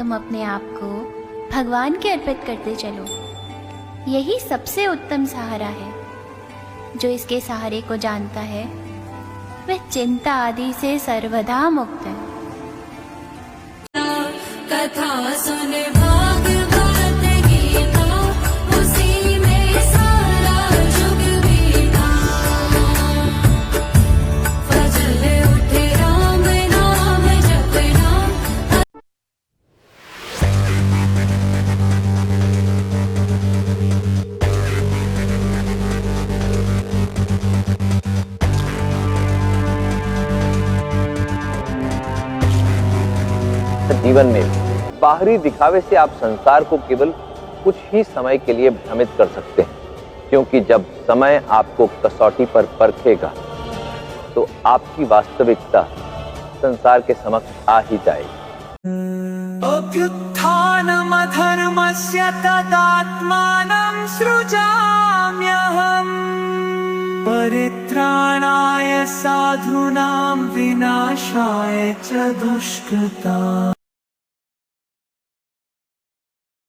तुम अपने आप को भगवान के अर्पित करते चलो। यही सबसे उत्तम सहारा है। जो इसके सहारे को जानता है वह चिंता आदि से सर्वदा मुक्त है। कथा सुन भागवत गीता, उसी में सारा जुग बीता। फजल उठे राम नाम जपना। जीवन में बाहरी दिखावे से आप संसार को केवल कुछ ही समय के लिए भ्रमित कर सकते हैं, क्योंकि जब समय आपको कसौटी पर परखेगा तो आपकी वास्तविकता संसार के समक्ष आ ही जाएगी। अभ्युत्थानमधर्मस्य तदात्मानं सृजाम्यहम्, परित्राणाय साधूनां विनाशाय च दुष्कृताम्।